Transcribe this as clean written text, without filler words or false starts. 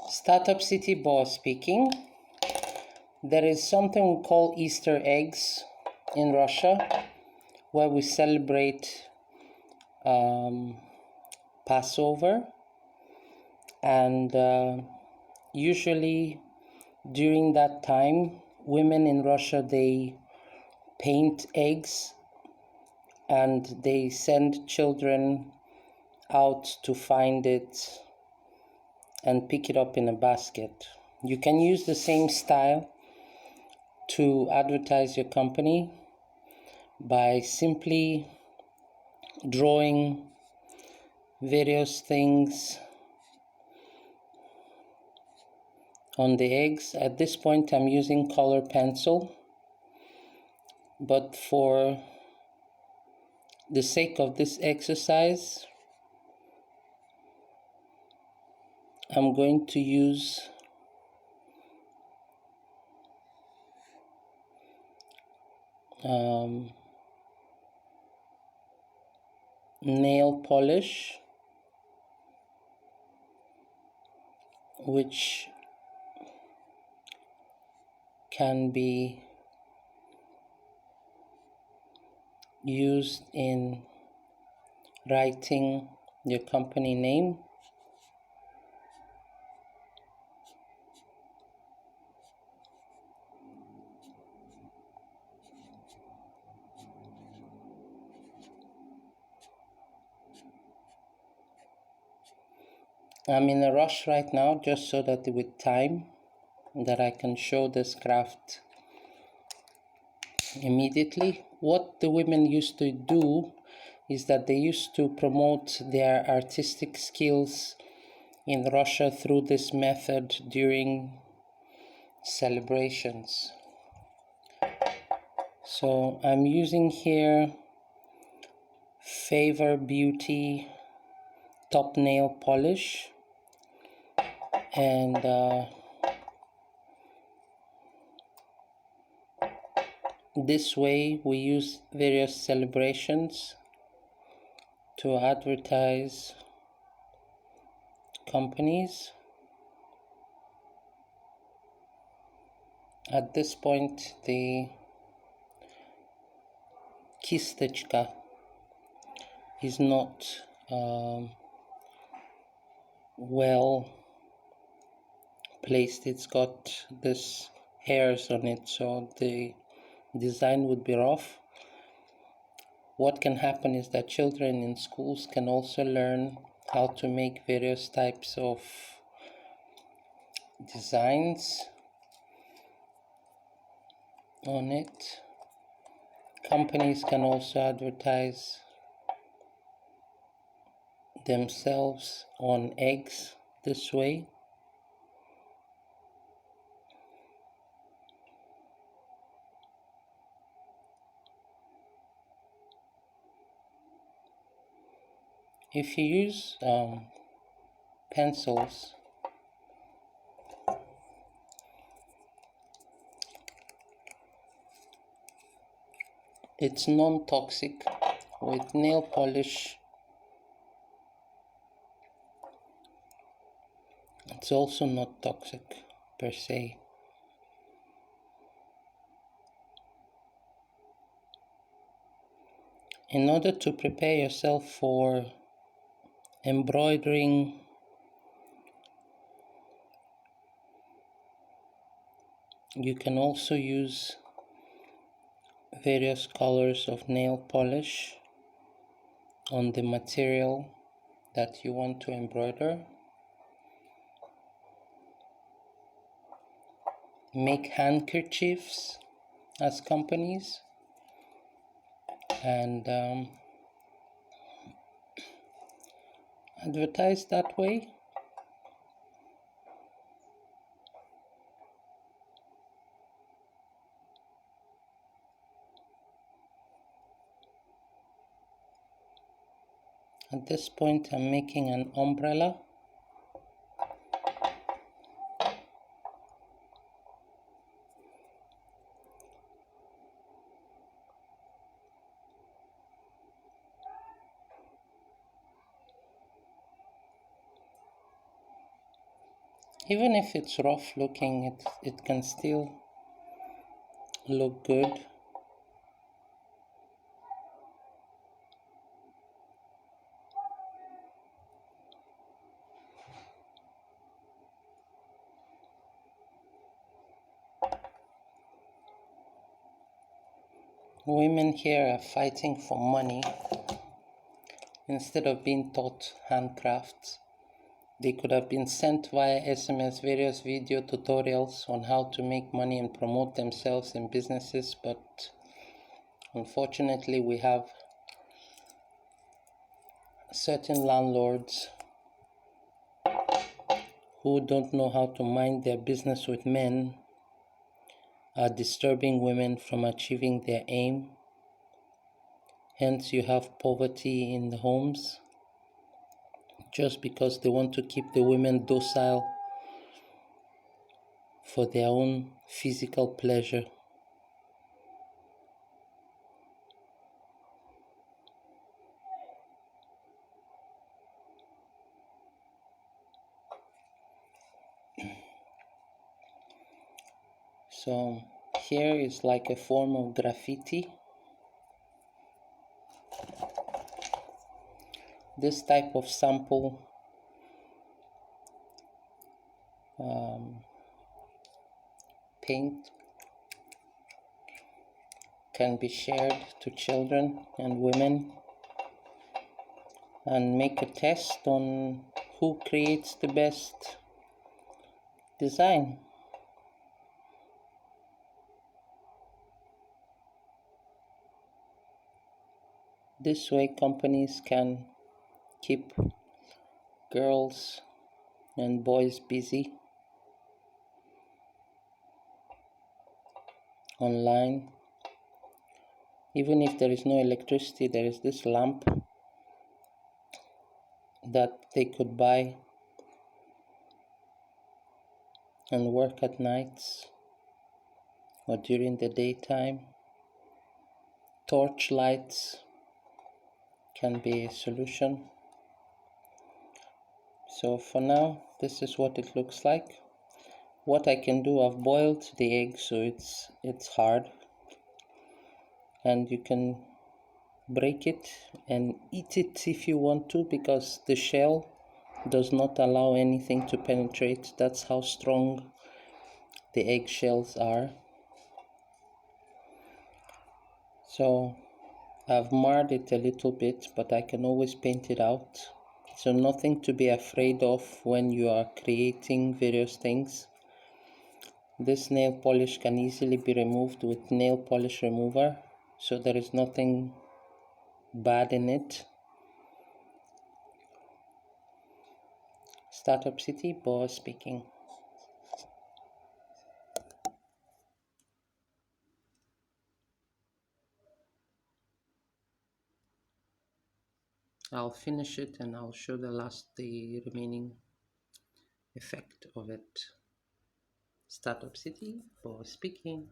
Startup City boss speaking. There is something we call Easter eggs in Russia, where we celebrate Passover, and usually during that time, women in Russia, they paint eggs and they send children out to find it and pick it up in a basket. You can use the same style to advertise your company by simply drawing various things on the eggs. At this point, I'm using color pencil, but for the sake of this exercise, I'm going to use nail polish, which can be used in writing your company name. I'm in a rush right now, just so that with time that I can show this craft immediately. What the women used to do is that they used to promote their artistic skills in Russia through this method during celebrations. So I'm using here Favor Beauty top nail polish, and this way we use various celebrations to advertise companies. At this point, the kistechka is not well placed. It's got this hairs on it, so the design would be rough. What can happen is that children in schools can also learn how to make various types of designs on it. Companies can also advertise themselves on eggs this way. If you use pencils, it's non-toxic. With nail polish, it's also not toxic per se. In order to prepare yourself for embroidering you can also use various colors of nail polish on the material that you want to embroider. Make handkerchiefs as companies and advertise that way. At this point, I'm making an umbrella. Even if it's rough looking, it can still look good. Women here are fighting for money instead of being taught handcrafts. They could have been sent via SMS various video tutorials on how to make money and promote themselves in businesses, but unfortunately we have certain landlords who don't know how to mind their business with men are disturbing women from achieving their aim. Hence you have poverty in the homes just because they want to keep the women docile for their own physical pleasure. So here is like a form of graffiti. This type of sample paint can be shared to children and women and make a test on who creates the best design. This way companies can keep girls and boys busy online. Even if there is no electricity, there is this lamp that they could buy and work at nights or during the daytime. Torch lights can be a solution. So for now, this is what it looks like. What I can do, I've boiled the egg so it's hard, and you can break it and eat it if you want to, because the shell does not allow anything to penetrate. That's how strong the eggshells are. So I've marred it a little bit, but I can always paint it out. So nothing to be afraid of when you are creating various things. This nail polish can easily be removed with nail polish remover, so there is nothing bad in it. StartUpSity, Boa speaking. I'll finish it and I'll show the remaining effect of it. StartUpSity, Boa speaking.